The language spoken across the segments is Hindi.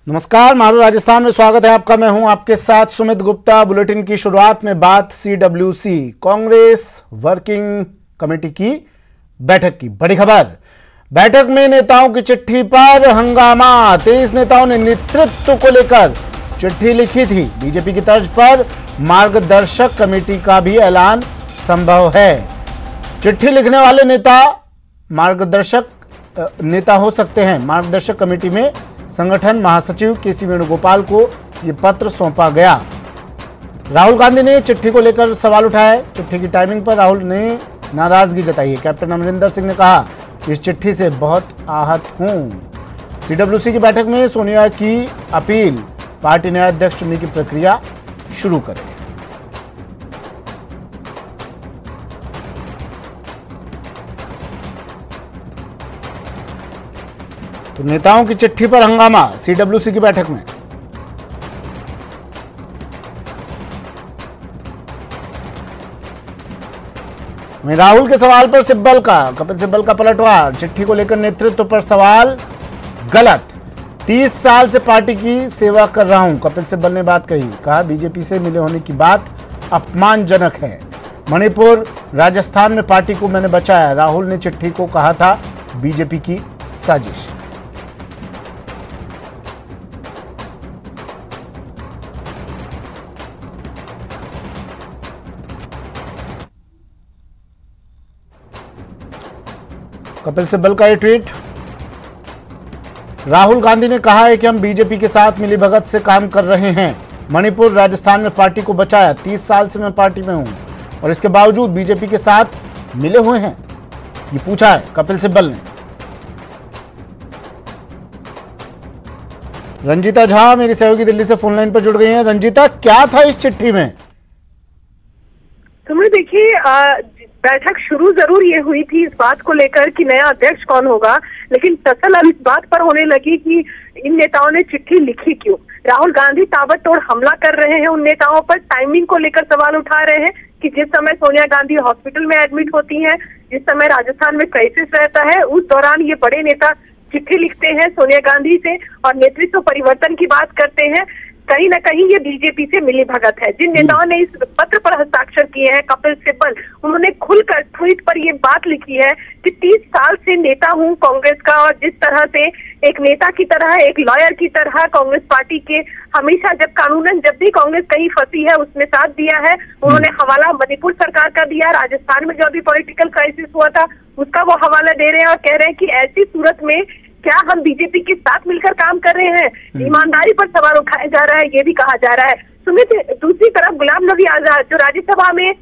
नमस्कार, मारू राजस्थान में स्वागत है आपका। मैं हूं आपके साथ सुमित गुप्ता। बुलेटिन की शुरुआत में बात CWC कांग्रेस वर्किंग कमेटी की बैठक की। बड़ी खबर, बैठक में नेताओं की चिट्ठी पर हंगामा। 23 नेताओं ने नेतृत्व को लेकर चिट्ठी लिखी थी। बीजेपी की तर्ज पर मार्गदर्शक कमेटी का भी ऐलान संभव है। चिट्ठी लिखने वाले नेता मार्गदर्शक नेता हो सकते हैं। मार्गदर्शक कमेटी में संगठन महासचिव KC वेणुगोपाल को यह पत्र सौंपा गया। राहुल गांधी ने चिट्ठी को लेकर सवाल उठाया। चिट्ठी की टाइमिंग पर राहुल ने नाराजगी जताई है। कैप्टन अमरिंदर सिंह ने कहा, इस चिट्ठी से बहुत आहत हूं। CWC की बैठक में सोनिया की अपील, पार्टी नया अध्यक्ष चुनने की प्रक्रिया शुरू करे। तो नेताओं की चिट्ठी पर हंगामा CWC की बैठक में। राहुल के सवाल पर कपिल सिब्बल का पलटवार। चिट्ठी को लेकर नेतृत्व पर सवाल गलत। 30 साल से पार्टी की सेवा कर रहा हूं, कपिल सिब्बल ने बात कही। कहा, बीजेपी से मिले होने की बात अपमानजनक है। मणिपुर, राजस्थान में पार्टी को मैंने बचाया। राहुल ने चिट्ठी को कहा था बीजेपी की साजिश। कपिल सिब्बल का ये ट्वीट। राहुल गांधी ने कहा है कि हम बीजेपी के साथ मिलीभगत से काम कर रहे हैं। मणिपुर, राजस्थान में पार्टी को बचाया। 30 साल से मैं पार्टी में हूं और इसके बावजूद बीजेपी के साथ मिले हुए हैं, ये पूछा है कपिल सिब्बल ने। रंजीता झा मेरी सहयोगी दिल्ली से फोन लाइन पर जुड़ गई हैं। रंजीता, क्या था इस चिट्ठी में? तुम्हें देखिए, बैठक शुरू जरूर ये हुई थी इस बात को लेकर कि नया अध्यक्ष कौन होगा, लेकिन टसल अब इस बात पर होने लगी कि इन नेताओं ने चिट्ठी लिखी क्यों। राहुल गांधी ताबड़तोड़ हमला कर रहे हैं उन नेताओं पर। टाइमिंग को लेकर सवाल उठा रहे हैं कि जिस समय सोनिया गांधी हॉस्पिटल में एडमिट होती हैं, जिस समय राजस्थान में क्राइसिस रहता है, उस दौरान ये बड़े नेता चिट्ठी लिखते हैं सोनिया गांधी से और नेतृत्व परिवर्तन की बात करते हैं। कहीं ना कहीं ये बीजेपी से मिली भगत है। जिन नेताओं ने इस पत्र पर हस्ताक्षर किए हैं, कपिल सिब्बल, उन्होंने खुलकर ट्वीट पर ये बात लिखी है कि 30 साल से नेता हूं कांग्रेस का और जिस तरह से एक नेता की तरह, एक लॉयर की तरह कांग्रेस पार्टी के हमेशा जब कानूनन जब भी कांग्रेस कहीं फंसी है उसमें साथ दिया है। उन्होंने हवाला मणिपुर सरकार का दिया। राजस्थान में जो अभी पॉलिटिकल क्राइसिस हुआ था उसका वो हवाला दे रहे हैं और कह रहे हैं कि ऐसी सूरत में क्या हम बीजेपी के साथ मिलकर काम कर रहे हैं। ईमानदारी पर सवाल उठाया जा रहा है, ये भी कहा जा रहा है। सुमित, दूसरी तरफ गुलाम नबी आजाद जो राज्यसभा में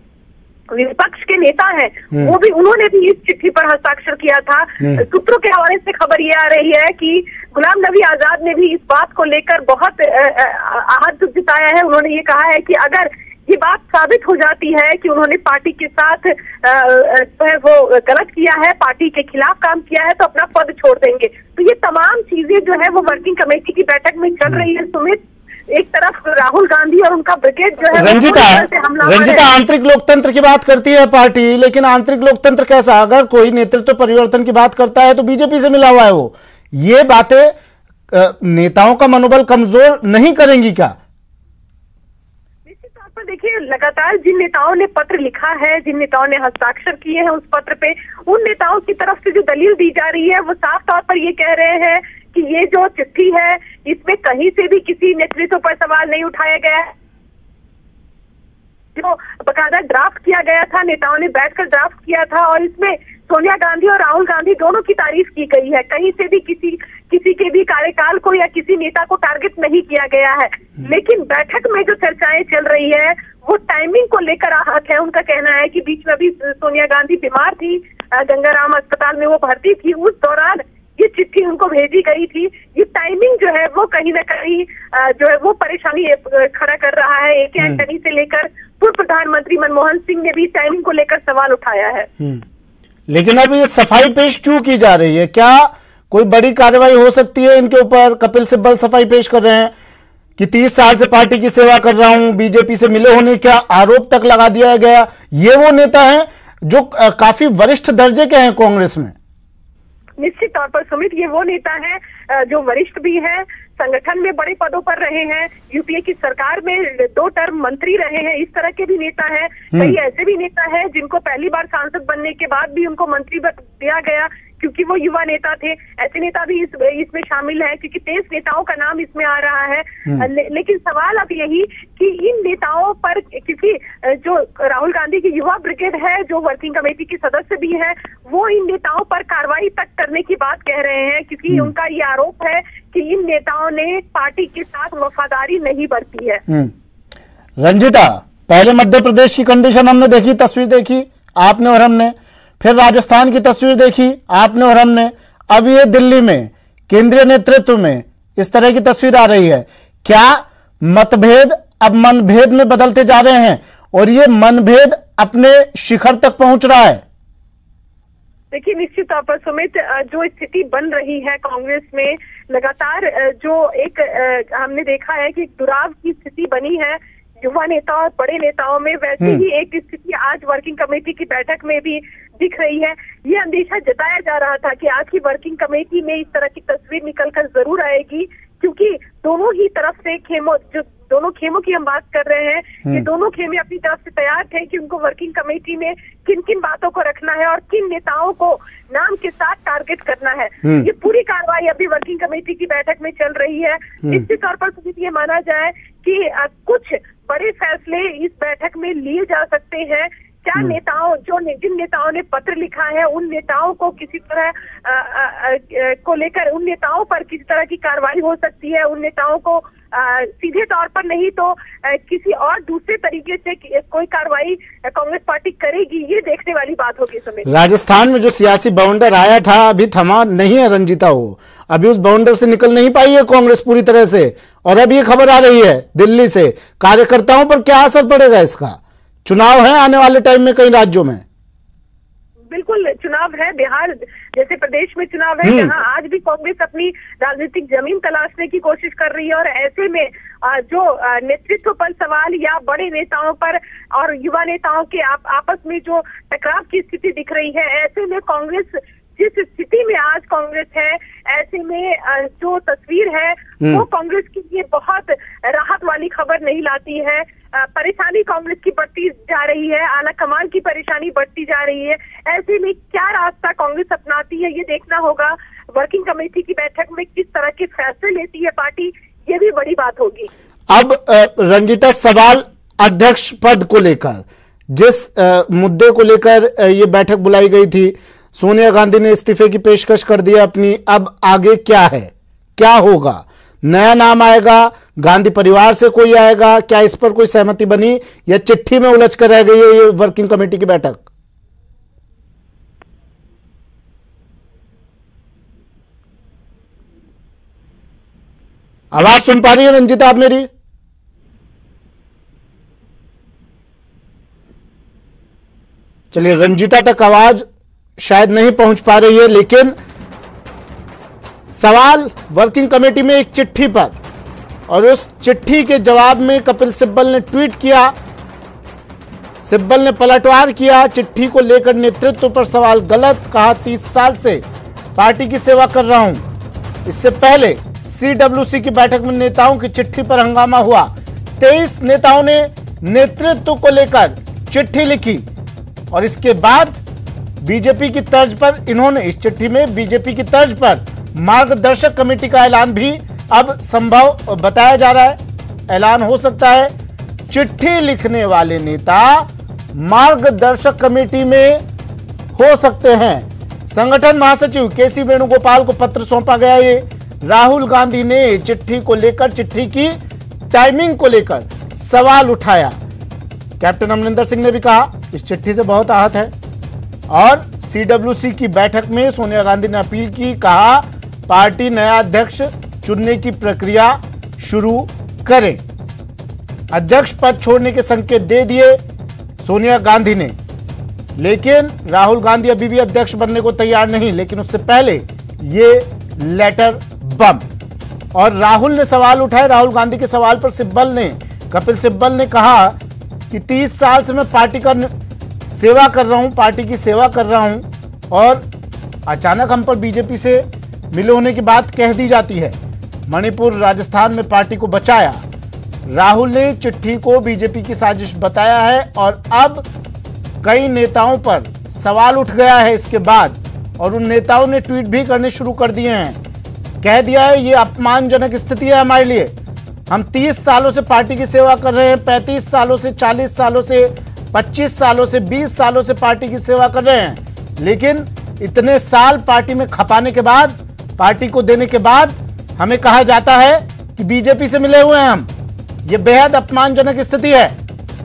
विपक्ष के नेता हैं, वो भी, उन्होंने भी इस चिट्ठी पर हस्ताक्षर किया था। सूत्रों के हवाले से खबर ये आ रही है कि गुलाम नबी आजाद ने भी इस बात को लेकर बहुत आहत जताया है। उन्होंने ये कहा है कि अगर ये बात साबित हो जाती है कि उन्होंने पार्टी के साथ जो है वो गलत किया है, पार्टी के खिलाफ काम किया है, तो अपना पद छोड़ देंगे। तो ये तमाम चीजें जो है वो वर्किंग कमेटी की बैठक में चल रही है। सुमित, एक तरफ राहुल गांधी और उनका ब्रिगेड जो है रंजीता आंतरिक लोकतंत्र की बात करती है पार्टी, लेकिन आंतरिक लोकतंत्र कैसा? अगर कोई नेतृत्व परिवर्तन की बात करता है तो बीजेपी से मिला हुआ है वो। ये बातें नेताओं का मनोबल कमजोर नहीं करेंगी क्या? देखिए, लगातार जिन नेताओं ने पत्र लिखा है, जिन नेताओं ने हस्ताक्षर किए हैं उस पत्र पे, उन नेताओं की तरफ से जो दलील दी जा रही है वो साफ तौर पर ये कह रहे हैं कि ये जो चिट्ठी है इसमें कहीं से भी किसी नेतृत्व पर सवाल नहीं उठाया गया है। जो बकायदा ड्राफ्ट किया गया था, नेताओं ने बैठकर ड्राफ्ट किया था और इसमें सोनिया गांधी और राहुल गांधी दोनों की तारीफ की गई है। कहीं से भी किसी के भी कार्यकाल को या किसी नेता को टारगेट नहीं किया गया है। लेकिन बैठक में जो चर्चाएं चल रही है वो टाइमिंग को लेकर आहत है। उनका कहना है कि बीच में भी सोनिया गांधी बीमार थी, गंगाराम अस्पताल में वो भर्ती थी, उस दौरान ये चिट्ठी उनको भेजी गई थी। ये टाइमिंग जो है वो कहीं ना कहीं जो है वो परेशानी खड़ा कर रहा है। AK एंटनी से लेकर पूर्व प्रधानमंत्री मनमोहन सिंह ने भी टाइमिंग को लेकर सवाल उठाया है। लेकिन अब ये सफाई पेश क्यों की जा रही है? क्या कोई बड़ी कार्रवाई हो सकती है इनके ऊपर? कपिल सिब्बल सफाई पेश कर रहे हैं कि 30 साल से पार्टी की सेवा कर रहा हूं, बीजेपी से मिले होने का आरोप तक लगा दिया गया। ये वो नेता हैं जो काफी वरिष्ठ दर्जे के हैं कांग्रेस में। निश्चित तौर पर सुमित ये वो नेता है जो वरिष्ठ भी है, संगठन में बड़े पदों पर रहे हैं, यूपीए की सरकार में 2 टर्म मंत्री रहे हैं, इस तरह के भी नेता है। कई ऐसे भी नेता है जिनको पहली बार सांसद बनने के बाद भी उनको मंत्री दिया गया क्योंकि वो युवा नेता थे। ऐसे नेता भी इसमें शामिल है क्योंकि 23 नेताओं का नाम इसमें आ रहा है। लेकिन सवाल अब यही कि इन नेताओं पर, क्योंकि जो राहुल गांधी की युवा ब्रिगेड है, जो वर्किंग कमेटी की सदस्य भी है, वो इन नेताओं पर कार्रवाई तक करने की बात कह रहे हैं क्योंकि उनका ये आरोप है कि इन नेताओं ने पार्टी के साथ वफादारी नहीं बरती है। रंजिता, पहले मध्य प्रदेश की कंडीशन हमने देखी, तस्वीर देखी आपने और हमने, फिर राजस्थान की तस्वीर देखी आपने और हमने, अब ये दिल्ली में केंद्रीय नेतृत्व में इस तरह की तस्वीर आ रही है। क्या मतभेद अब मनभेद में बदलते जा रहे हैं और ये मनभेद अपने शिखर तक पहुंच रहा है? देखिए, निश्चित तौर पर सुमित, जो स्थिति बन रही है कांग्रेस में लगातार, जो एक हमने देखा है कि दुराव की स्थिति बनी है युवा नेता और बड़े नेताओं में, वैसे ही एक स्थिति आज वर्किंग कमेटी की बैठक में भी दिख रही है। ये अंदेशा जताया जा रहा था कि आज की वर्किंग कमेटी में इस तरह की तस्वीर निकलकर जरूर आएगी क्योंकि दोनों ही तरफ से दोनों खेमों की हम बात कर रहे हैं, ये दोनों खेमे अपनी तरफ से तैयार थे कि उनको वर्किंग कमेटी में किन किन बातों को रखना है और किन नेताओं को नाम के साथ टारगेट करना है। ये पूरी कार्रवाई अभी वर्किंग कमेटी की बैठक में चल रही है। निश्चित तौर पर ये माना जाए कि कुछ बड़े फैसले इस बैठक में लिए जा सकते हैं। क्या नेताओं, जिन नेताओं ने पत्र लिखा है, उन नेताओं को किसी तरह को लेकर, उन नेताओं पर किसी तरह की कार्रवाई हो सकती है। उन नेताओं को सीधे तौर पर नहीं तो किसी और दूसरे तरीके से कोई कार्रवाई कांग्रेस पार्टी करेगी, ये देखने वाली बात होगी। समय राजस्थान में जो सियासी बाउंडर आया था अभी थमा नहीं है रंजिता, वो अभी उस बाउंडर से निकल नहीं पाई है कांग्रेस पूरी तरह से, और अब ये खबर आ रही है दिल्ली से। कार्यकर्ताओं पर क्या असर पड़ेगा इसका? चुनाव है आने वाले टाइम में कई राज्यों में। बिल्कुल चुनाव है, बिहार जैसे प्रदेश में चुनाव है जहां आज भी कांग्रेस अपनी राजनीतिक जमीन तलाशने की कोशिश कर रही है और ऐसे में जो नेतृत्व पर सवाल या बड़े नेताओं पर और युवा नेताओं के आपस में जो टकराव की स्थिति दिख रही है, ऐसे में कांग्रेस जिस स्थिति में आज कांग्रेस है, ऐसे में जो तस्वीर है वो कांग्रेस के लिए बहुत राहत वाली खबर नहीं लाती है। परेशानी कांग्रेस की बढ़ती जा रही है, आला कमान की परेशानी बढ़ती जा रही है। ऐसे में क्या रास्ता कांग्रेस अपनाती है ये देखना होगा। वर्किंग कमेटी की बैठक में किस तरह के फैसले लेती है पार्टी, ये भी बड़ी बात होगी। अब रंजिता, सवाल अध्यक्ष पद को लेकर, जिस मुद्दे को लेकर ये बैठक बुलाई गई थी, सोनिया गांधी ने इस्तीफे की पेशकश कर दी अपनी, अब आगे क्या है, क्या होगा? नया नाम आएगा, गांधी परिवार से कोई आएगा? क्या इस पर कोई सहमति बनी या चिट्ठी में उलझ कर रह गई है ये वर्किंग कमेटी की बैठक? आवाज सुन पा रही है रंजिता आप मेरी? चलिए, रंजिता तक आवाज शायद नहीं पहुंच पा रही है, लेकिन सवाल वर्किंग कमेटी में एक चिट्ठी पर, और उस चिट्ठी के जवाब में कपिल सिब्बल ने ट्वीट किया, सिब्बल ने पलटवार किया चिट्ठी को लेकर नेतृत्व पर सवाल। गलत कहा, 30 साल से पार्टी की सेवा कर रहा हूं। इससे पहले सीडब्ल्यूसी की बैठक में नेताओं की चिट्ठी पर हंगामा हुआ। 23 नेताओं ने नेतृत्व को लेकर चिट्ठी लिखी और इसके बाद बीजेपी की तर्ज पर इन्होंने, इस चिट्ठी में बीजेपी की तर्ज पर मार्गदर्शक कमेटी का ऐलान भी अब संभव बताया जा रहा है। ऐलान हो सकता है चिट्ठी लिखने वाले नेता मार्गदर्शक कमेटी में हो सकते हैं। संगठन महासचिव केसी वेणुगोपाल को पत्र सौंपा गया। ये राहुल गांधी ने चिट्ठी को लेकर, चिट्ठी की टाइमिंग को लेकर सवाल उठाया। कैप्टन अमरिंदर सिंह ने भी कहा इस चिट्ठी से बहुत आहत है, और सीडब्ल्यूसी की बैठक में सोनिया गांधी ने अपील की, कहा पार्टी नया अध्यक्ष चुनने की प्रक्रिया शुरू करे। अध्यक्ष पद छोड़ने के संकेत दे दिए सोनिया गांधी ने, लेकिन राहुल गांधी अभी भी अध्यक्ष बनने को तैयार नहीं। लेकिन उससे पहले ये लेटर बम, और राहुल ने सवाल उठाए। राहुल गांधी के सवाल पर कपिल सिब्बल ने कहा कि 30 साल से मैं पार्टी का सेवा कर रहा हूं, पार्टी की सेवा कर रहा हूं, और अचानक हम पर बीजेपी से मिले होने की बात कह दी जाती है। मणिपुर, राजस्थान में पार्टी को बचाया। राहुल ने चिट्ठी को बीजेपी की साजिश बताया है और अब कई नेताओं पर सवाल उठ गया है इसके बाद, और उन नेताओं ने ट्वीट भी करने शुरू कर दिए हैं। कह दिया है ये अपमानजनक स्थिति है हमारे लिए। हम 30 सालों से पार्टी की सेवा कर रहे हैं, 35 सालों से, 40 सालों से, 25 सालों से, 20 सालों से पार्टी की सेवा कर रहे हैं, लेकिन इतने साल पार्टी में खपाने के बाद, पार्टी को देने के बाद हमें कहा जाता है कि बीजेपी से मिले हुए हैं हम। ये बेहद अपमानजनक स्थिति है।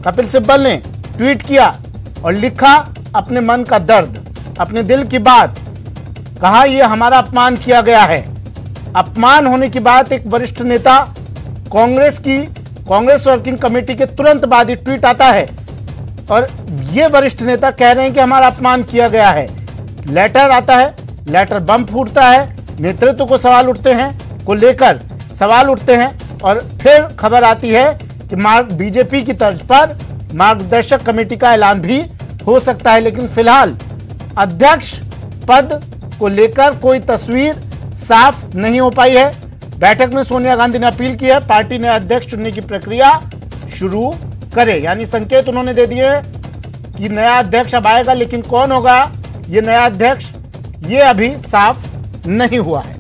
कपिल सिब्बल ने ट्वीट किया और लिखा अपने मन का दर्द, अपने दिल की बात। कहा यह हमारा अपमान किया गया है। अपमान होने की बात एक वरिष्ठ नेता कांग्रेस वर्किंग कमेटी के तुरंत बाद ही ट्वीट आता है और ये वरिष्ठ नेता कह रहे हैं कि हमारा अपमान किया गया है। लेटर आता है, लेटर बम फूटता है, नेतृत्व को सवाल उठते हैं, को लेकर सवाल उठते हैं और फिर खबर आती है कि बीजेपी की तर्ज पर मार्गदर्शक कमेटी का ऐलान भी हो सकता है। लेकिन फिलहाल अध्यक्ष पद को लेकर कोई तस्वीर साफ नहीं हो पाई है। बैठक में सोनिया गांधी ने अपील की है पार्टी ने अध्यक्ष चुनने की प्रक्रिया शुरू करे, यानी संकेत उन्होंने दे दिए कि नया अध्यक्ष अब आएगा, लेकिन कौन होगा ये नया अध्यक्ष ये अभी साफ नहीं हुआ है।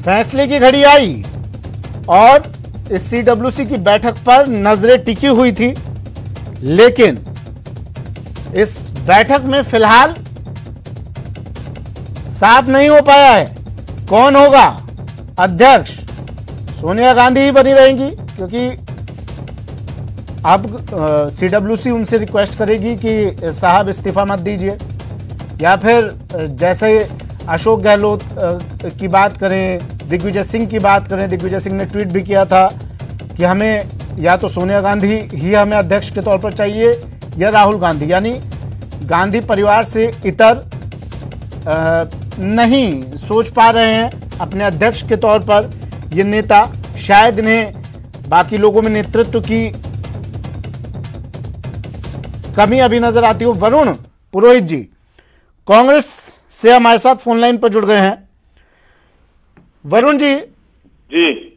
फैसले की घड़ी आई और इस सीडब्ल्यूसी की बैठक पर नजरें टिकी हुई थी, लेकिन इस बैठक में फिलहाल साफ नहीं हो पाया है कौन होगा अध्यक्ष। सोनिया गांधी ही बनी रहेंगी, क्योंकि अब सीडब्ल्यूसी उनसे रिक्वेस्ट करेगी कि साहब इस्तीफा मत दीजिए, या फिर जैसे अशोक गहलोत की बात करें, दिग्विजय सिंह की बात करें। दिग्विजय सिंह ने ट्वीट भी किया था कि हमें या तो सोनिया गांधी ही हमें अध्यक्ष के तौर पर चाहिए या राहुल गांधी, यानी गांधी परिवार से इतर नहीं सोच पा रहे हैं अपने अध्यक्ष के तौर पर ये नेता। शायद इन्हें बाकी लोगों में नेतृत्व की कमी अभी नजर आती हो। वरुण पुरोहित जी कांग्रेस से हमारे साथ फोन लाइन पर जुड़ गए हैं। वरुण जी,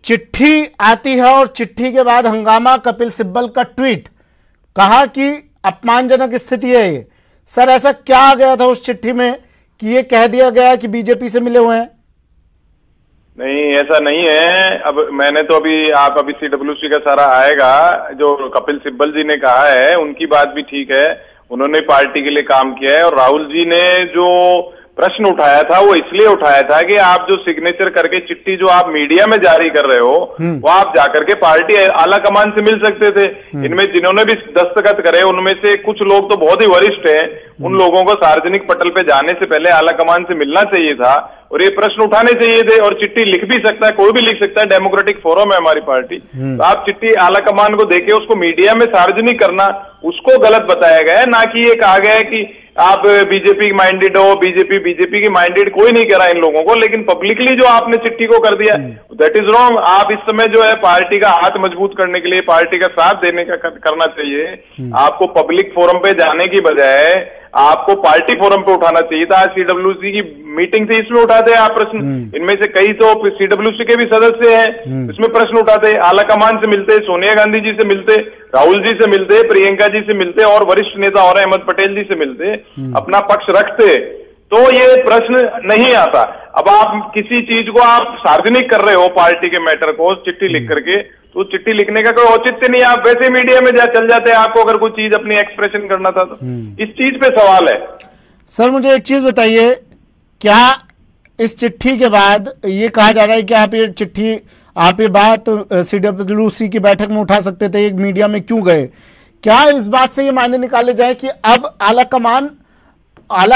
चिट्ठी आती है और चिट्ठी के बाद हंगामा, कपिल सिब्बल का ट्वीट, कहा कि अपमानजनक स्थिति है ये। सर ऐसा क्या आ गया था उस चिट्ठी में कि ये कह दिया गया कि बीजेपी से मिले हुए हैं? नहीं, ऐसा नहीं है। अब मैंने तो अभी सीडब्ल्यूसी का सारा आएगा, जो कपिल सिब्बल जी ने कहा है उनकी बात भी ठीक है, उन्होंने पार्टी के लिए काम किया है। और राहुल जी ने जो प्रश्न उठाया था वो इसलिए उठाया था कि आप जो सिग्नेचर करके चिट्ठी जो आप मीडिया में जारी कर रहे हो वो आप जाकर के पार्टी आला कमान से मिल सकते थे। इनमें जिन्होंने भी दस्तखत करे उनमें से कुछ लोग तो बहुत ही वरिष्ठ हैं, उन लोगों को सार्वजनिक पटल पे जाने से पहले आला कमान से मिलना चाहिए था और ये प्रश्न उठाने चाहिए थे। और चिट्ठी लिख भी सकता है, कोई भी लिख सकता है, डेमोक्रेटिक फोरम है हमारी पार्टी। तो आप चिट्ठी आला कमान को देके उसको मीडिया में सार्वजनिक करना, उसको गलत बताया गया है, ना कि ये कहा गया है कि आप बीजेपी माइंडेड हो। बीजेपी की माइंडेड कोई नहीं करा इन लोगों को, लेकिन पब्लिकली जो आपने चिट्ठी को कर दिया दैट इज रॉन्ग। आप इस समय जो है पार्टी का हाथ मजबूत करने के लिए, पार्टी का साथ देने का करना चाहिए। आपको पब्लिक फोरम पे जाने की बजाय आपको पार्टी फोरम पे उठाना चाहिए था। आज सीडब्ल्यूसी की मीटिंग थी, इसमें उठाते हैं आप प्रश्न। इनमें से कई तो सीडब्ल्यूसी के भी सदस्य हैं, इसमें प्रश्न उठाते, आला कमान से मिलते, सोनिया गांधी जी से मिलते, राहुल जी से मिलते, प्रियंका जी से मिलते और वरिष्ठ नेता और अहमद पटेल जी से मिलते, अपना पक्ष रखते, तो ये प्रश्न नहीं आता। अब आप किसी चीज को आप सार्वजनिक कर रहे हो, पार्टी के मैटर को चिट्ठी लिख करके, तो चिट्ठी लिखने का कोई औचित्य नहीं। आप वैसे मीडिया में चल जाते हैं, आपको अगर कोई चीज अपनी एक्सप्रेशन करना था तो इस चीज पे सवाल है। सर मुझे एक चीज बताइए, क्या इस चिट्ठी के बाद ये कहा जा रहा है कि आप ये बात सीडब्ल्यूसी की बैठक में उठा सकते थे, एक मीडिया में क्यों गए? क्या इस बात से ये मायने निकाले जाए कि अब आला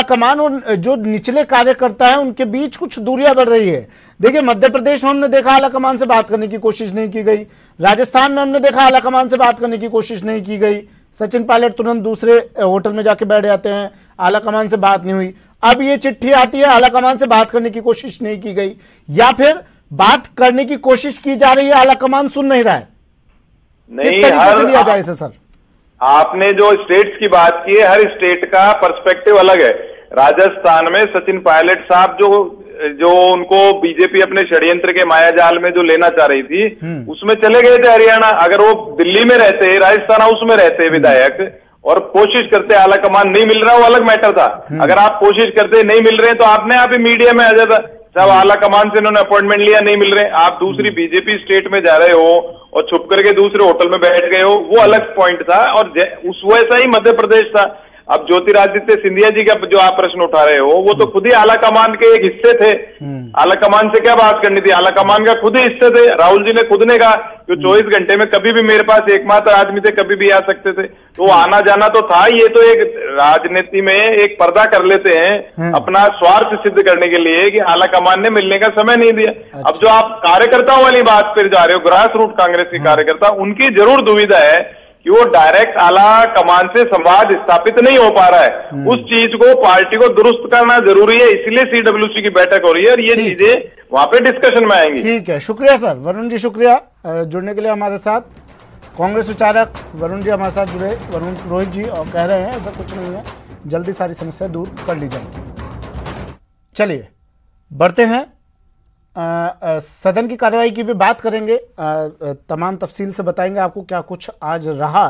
कमान और जो निचले कार्यकर्ता है उनके बीच कुछ दूरियां बढ़ रही है? देखिए मध्य प्रदेश में हमने देखा आला कमान से बात करने की कोशिश नहीं की गई, राजस्थान में हमने देखा आला कमान से बात करने की कोशिश नहीं की गई, सचिन पायलट तुरंत दूसरे होटल में जाके बैठ जाते हैं, आला कमान से बात नहीं हुई। अब ये चिट्ठी आती है, आला कमान से बात करने की कोशिश नहीं की गई, या फिर बात करने की कोशिश की जा रही है, आलाकमान सुन नहीं रहा है। किस तरीके से लिया जाए इसे सर? आपने जो स्टेट्स की बात की है, हर स्टेट का पर्सपेक्टिव अलग है। राजस्थान में सचिन पायलट साहब जो उनको बीजेपी अपने षड्यंत्र के मायाजाल में जो लेना चाह रही थी, उसमें चले गए थे हरियाणा। अगर वो दिल्ली में रहते, राजस्थान हाउस में रहते विधायक और कोशिश करते आलाकमान नहीं मिल रहा, वो अलग मैटर था। अगर आप कोशिश करते नहीं मिल रहे तो आपने आप ही मीडिया में आ जाता, सब आलाकमान से इन्होंने अपॉइंटमेंट लिया, नहीं मिल रहे। आप दूसरी बीजेपी स्टेट में जा रहे हो और छुप करके दूसरे होटल में बैठ गए हो, वो अलग पॉइंट था। और उस वैसा ही मध्य प्रदेश था। अब ज्योतिरादित्य सिंधिया जी का जो आप प्रश्न उठा रहे हो, वो तो खुद ही आलाकमान के एक हिस्से थे। आलाकमान से क्या बात करनी थी, आलाकमान का खुद ही हिस्से थे। राहुल जी ने खुद ने कहा कि 24 घंटे में कभी भी मेरे पास एकमात्र आदमी थे, कभी भी आ सकते थे। तो आना जाना तो था। ये तो एक राजनीति में एक पर्दा कर लेते हैं अपना स्वार्थ सिद्ध करने के लिए कि आलाकमान ने मिलने का समय नहीं दिया। अब जो आप कार्यकर्ताओं वाली बात पर जा रहे हो, ग्रास रूट कांग्रेस के कार्यकर्ता, उनकी जरूर दुविधा है कि वो डायरेक्ट आला कमान से संवाद स्थापित नहीं हो पा रहा है। उस चीज को पार्टी को दुरुस्त करना जरूरी है, इसलिए सीडब्ल्यूसी की बैठक हो रही है और ये चीजें वहां पे डिस्कशन में आएंगी। ठीक है, शुक्रिया सर। वरुण जी शुक्रिया जुड़ने के लिए हमारे साथ। कांग्रेस विचारक वरुण जी हमारे साथ जुड़े। वरुण रोहित जी और कह रहे हैं ऐसा कुछ नहीं है, जल्दी सारी समस्या दूर कर ली जाएगी। चलिए बढ़ते हैं, सदन की कार्रवाई की भी बात करेंगे, तमाम तफसील से बताएंगे आपको क्या कुछ आज रहा।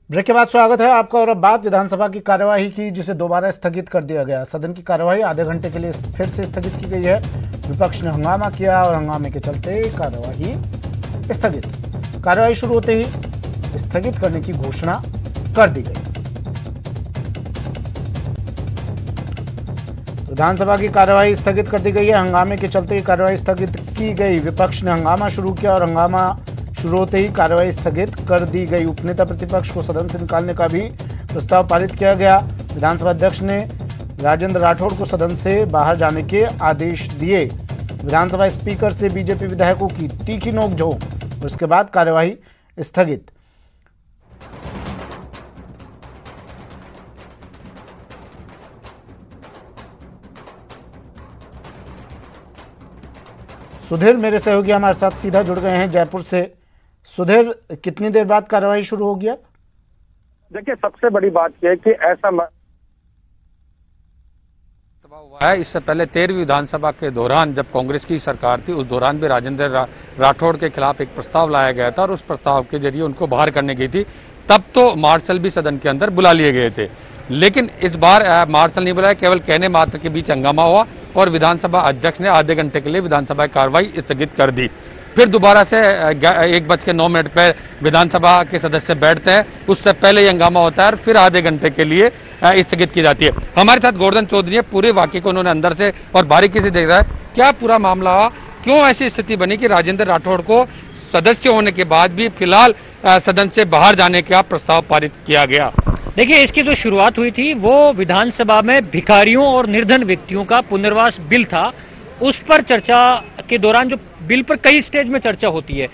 ब्रेक के बाद स्वागत है आपका। और अब बात विधानसभा की कार्यवाही की, जिसे दोबारा स्थगित कर दिया गया। सदन की कार्यवाही आधे घंटे के लिए फिर से स्थगित की गई है। विपक्ष ने हंगामा किया और हंगामे के चलते कार्यवाही स्थगित। कार्यवाही शुरू होते ही स्थगित करने की घोषणा कर दी गई। विधानसभा की कार्यवाही स्थगित कर दी गई है। हंगामे के चलते ही कार्यवाही स्थगित की गई। विपक्ष ने हंगामा शुरू किया और हंगामा शुरू होते ही कार्यवाही स्थगित कर दी गई। उपनेता प्रतिपक्ष को सदन से निकालने का भी प्रस्ताव पारित किया गया। विधानसभा अध्यक्ष ने राजेंद्र राठौड़ को सदन से बाहर जाने के आदेश दिए। विधानसभा स्पीकर से बीजेपी विधायकों की तीखी नोकझोंक। उसके बाद कार्यवाही स्थगित। सुधीर मेरे सहयोगी हमारे साथ सीधा जुड़ गए हैं जयपुर से। सुधीर, कितनी देर बाद कार्यवाही शुरू हो गया? देखिए, सबसे बड़ी बात यह है कि ऐसा हुआ है। इससे पहले 13वीं विधानसभा के दौरान जब कांग्रेस की सरकार थी, उस दौरान भी राजेंद्र राठौड़ के खिलाफ एक प्रस्ताव लाया गया था और उस प्रस्ताव के जरिए उनको बाहर करने की थी। तब तो मार्शल भी सदन के अंदर बुला लिए गए थे, लेकिन इस बार मार्शल नहीं बुलाया, केवल कहने मात्र के बीच हंगामा हुआ और विधानसभा अध्यक्ष ने आधे घंटे के लिए विधानसभा की कार्रवाई स्थगित कर दी। फिर दोबारा से 1:09 पर विधानसभा के सदस्य बैठते हैं, उससे पहले ही हंगामा होता है और फिर आधे घंटे के लिए स्थगित की जाती है। हमारे साथ गोवर्धन चौधरी है, पूरे वाकये को उन्होंने अंदर से और बारीकी से देख रहा है। क्या पूरा मामला हुआ, क्यों ऐसी स्थिति बनी कि राजेंद्र राठौड़ को सदस्य होने के बाद भी फिलहाल सदन से बाहर जाने का प्रस्ताव पारित किया गया? देखिए, इसकी जो शुरुआत हुई थी वो विधानसभा में भिखारियों और निर्धन व्यक्तियों का पुनर्वास बिल था। उस पर चर्चा के दौरान जो बिल पर कई स्टेज में चर्चा होती है,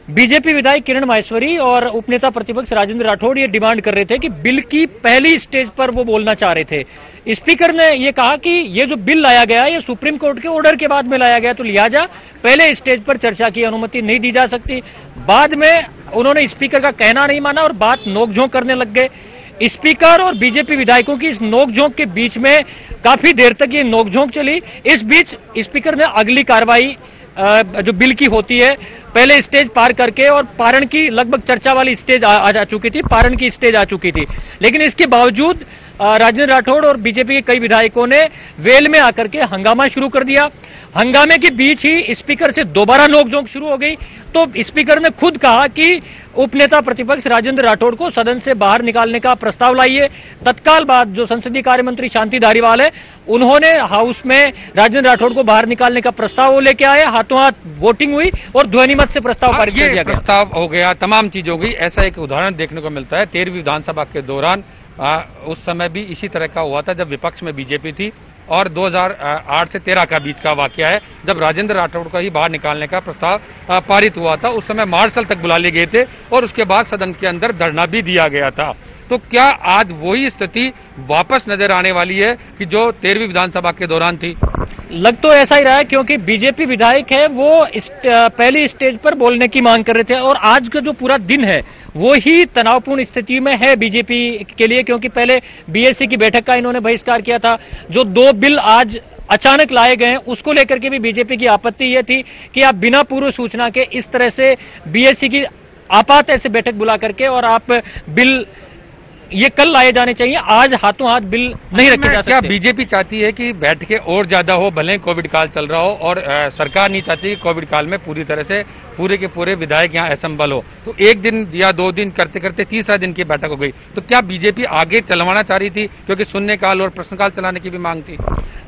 बीजेपी विधायक किरण माहेश्वरी और उपनेता प्रतिपक्ष राजेंद्र राठौड़ ये डिमांड कर रहे थे कि बिल की पहली स्टेज पर वो बोलना चाह रहे थे। स्पीकर ने ये कहा कि ये जो बिल लाया गया ये सुप्रीम कोर्ट के ऑर्डर के बाद में लाया गया, तो लिहाजा पहले स्टेज पर चर्चा की अनुमति नहीं दी जा सकती। बाद में उन्होंने स्पीकर का कहना नहीं माना और बात नोकझोंक करने लग गए। स्पीकर और बीजेपी विधायकों की इस नोकझोंक के बीच में काफी देर तक ये नोकझोंक चली। इस बीच स्पीकर ने अगली कार्रवाई जो बिल की होती है पहले स्टेज पार करके, और पारण की लगभग चर्चा वाली स्टेज आ चुकी थी, पारण की स्टेज आ चुकी थी, लेकिन इसके बावजूद राजेंद्र राठौड़ और बीजेपी के कई विधायकों ने वेल में आकर के हंगामा शुरू कर दिया। हंगामे के बीच ही स्पीकर से दोबारा नोकझोंक शुरू हो गई। तो स्पीकर ने खुद कहा कि उपनेता प्रतिपक्ष राजेंद्र राठौड़ को सदन से बाहर निकालने का प्रस्ताव लाइए। तत्काल बाद जो संसदीय कार्य मंत्री शांति धारीवाल है, उन्होंने हाउस में राजेंद्र राठौड़ को बाहर निकालने का प्रस्ताव लेके आए। हाथों हाथ वोटिंग हुई और ध्वनिमत से प्रस्ताव पारित कर दिया गया। प्रस्ताव हो गया, तमाम चीज हो गई। ऐसा एक उदाहरण देखने को मिलता है 13वीं विधानसभा के दौरान। उस समय भी इसी तरह का हुआ था जब विपक्ष में बीजेपी थी, और 2008 से 13 का बीच का वाकया है जब राजेंद्र राठौड़ को ही बाहर निकालने का प्रस्ताव पारित हुआ था। उस समय मार्शल तक बुला लिए गए थे और उसके बाद सदन के अंदर धरना भी दिया गया था। तो क्या आज वही स्थिति वापस नजर आने वाली है कि जो 13वीं विधानसभा के दौरान थी? लग तो ऐसा ही रहा है, क्योंकि बीजेपी विधायक है वो पहली स्टेज पर बोलने की मांग कर रहे थे, और आज का जो पूरा दिन है वो ही तनावपूर्ण स्थिति में है बीजेपी के लिए, क्योंकि पहले बीएससी की बैठक का इन्होंने बहिष्कार किया था। जो 2 बिल आज अचानक लाए गए हैं उसको लेकर के भी बीजेपी की आपत्ति ये थी कि आप बिना पूर्व सूचना के इस तरह से बीएससी की आपात ऐसे बैठक बुला करके और आप बिल ये कल लाए जाने चाहिए, आज हाथों हाथ बिल नहीं रखे जा सकते। क्या बीजेपी चाहती है कि बैठकें और ज्यादा हो, भले कोविड काल चल रहा हो, और सरकार नहीं चाहती कि कोविड काल में पूरी तरह से पूरे के पूरे विधायक यहाँ असंबल हो? तो 1 दिन या 2 दिन करते करते तीसरा दिन की बैठक हो गई, तो क्या बीजेपी आगे चलवाना चाह रही थी, क्योंकि शून्यकाल और प्रश्नकाल चलाने की भी मांग थी?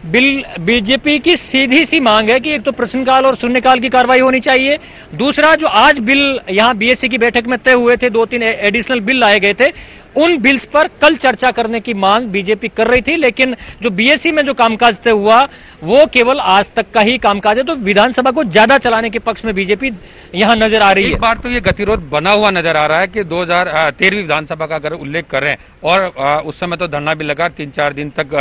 बीजेपी की सीधी सी मांग है कि एक तो प्रश्नकाल और शून्यकाल की कार्रवाई होनी चाहिए, दूसरा जो आज बिल यहाँ बीएससी की बैठक में तय हुए थे, 2-3 एडिशनल बिल लाए गए थे, उन बिल्स पर कल चर्चा करने की मांग बीजेपी कर रही थी। लेकिन जो बीएससी में जो कामकाज तय हुआ वो केवल आज तक का ही कामकाज है, तो विधानसभा को ज्यादा चलाने के पक्ष में बीजेपी यहां नजर आ रही है। एक बार तो ये गतिरोध बना हुआ नजर आ रहा है कि 2013वीं विधानसभा का अगर उल्लेख करें, और उस समय तो धरना भी लगा, 3-4 दिन तक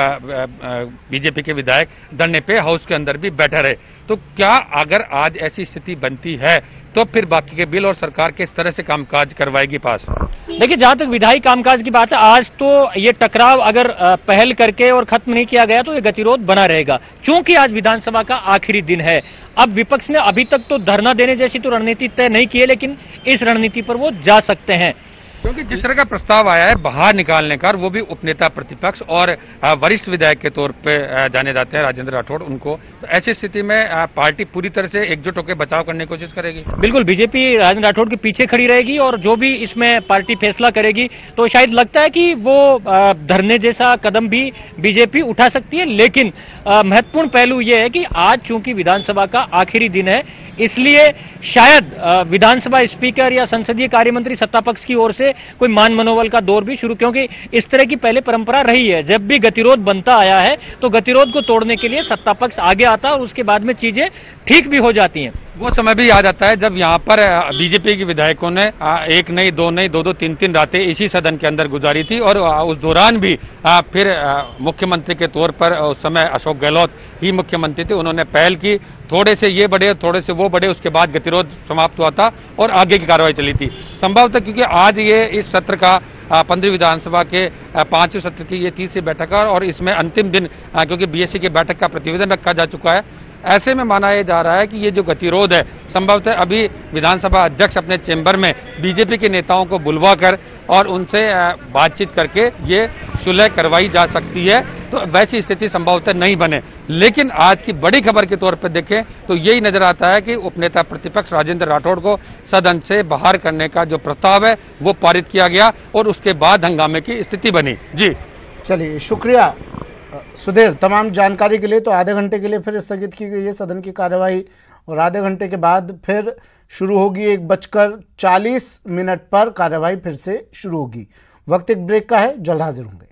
बीजेपी के विधायक धरने पे हाउस के अंदर भी बैठे रहे। तो क्या अगर आज ऐसी स्थिति बनती है तो फिर बाकी के बिल और सरकार किस तरह से कामकाज करवाएगी पास? देखिए, जहां तक विधायी कामकाज की बात है, आज तो ये टकराव अगर पहल करके और खत्म नहीं किया गया तो ये गतिरोध बना रहेगा, क्योंकि आज विधानसभा का आखिरी दिन है। अब विपक्ष ने अभी तक तो धरना देने जैसी तो रणनीति तय नहीं की है, लेकिन इस रणनीति पर वो जा सकते हैं, क्योंकि जिस तरह का प्रस्ताव आया है बाहर निकालने का, वो भी उपनेता प्रतिपक्ष और वरिष्ठ विधायक के तौर पे जाने जाते हैं राजेंद्र राठौड़, उनको, तो ऐसी स्थिति में पार्टी पूरी तरह से एकजुट होकर बचाव करने की कोशिश करेगी। बिल्कुल, बीजेपी राजेंद्र राठौड़ के पीछे खड़ी रहेगी, और जो भी इसमें पार्टी फैसला करेगी तो शायद लगता है कि वो धरने जैसा कदम भी बीजेपी उठा सकती है। लेकिन महत्वपूर्ण पहलू यह है कि आज चूंकि विधानसभा का आखिरी दिन है, इसलिए शायद विधानसभा स्पीकर या संसदीय कार्यमंत्री सत्तापक्ष की ओर से कोई मान मनोबल का दौर भी शुरू, क्योंकि इस तरह की पहले परंपरा रही है, जब भी गतिरोध बनता आया है तो गतिरोध को तोड़ने के लिए सत्तापक्ष आगे आता है और उसके बाद में चीजें ठीक भी हो जाती हैं। वो समय भी याद आता है जब यहाँ पर बीजेपी के विधायकों ने 1 नहीं 2 नहीं 2-2 3-3 रातें इसी सदन के अंदर गुजारी थी, और उस दौरान भी फिर मुख्यमंत्री के तौर पर उस समय अशोक गहलोत ही मुख्यमंत्री थे, उन्होंने पहल की, थोड़े से ये बढ़े थोड़े से वो बढ़े, उसके बाद गतिरोध समाप्त हुआ था और आगे की कार्रवाई चली थी। संभवतः क्योंकि आज ये इस सत्र का 15वीं विधानसभा के 5वें सत्र की ये 30वीं बैठक है, और इसमें अंतिम दिन क्योंकि बीएससी की बैठक का प्रतिवेदन रखा जा चुका है, ऐसे में माना यह जा रहा है कि ये जो गतिरोध है संभवतः अभी विधानसभा अध्यक्ष अपने चेंबर में बीजेपी के नेताओं को बुलवाकर और उनसे बातचीत करके ये सुलह करवाई जा सकती है, तो वैसी स्थिति संभवतः नहीं बने। लेकिन आज की बड़ी खबर के तौर पर देखें तो यही नजर आता है कि उपनेता प्रतिपक्ष राजेंद्र राठौड़ को सदन से बाहर करने का जो प्रस्ताव है वो पारित किया गया, और उसके बाद हंगामे की स्थिति बनी। जी चलिए, शुक्रिया सुधीर तमाम जानकारी के लिए। तो आधे घंटे के लिए फिर स्थगित की गई है सदन की कार्यवाही, और आधे घंटे के बाद फिर शुरू होगी। 1:40 पर कार्यवाही फिर से शुरू होगी। वक्त एक ब्रेक का है, जल्द हाजिर होंगे।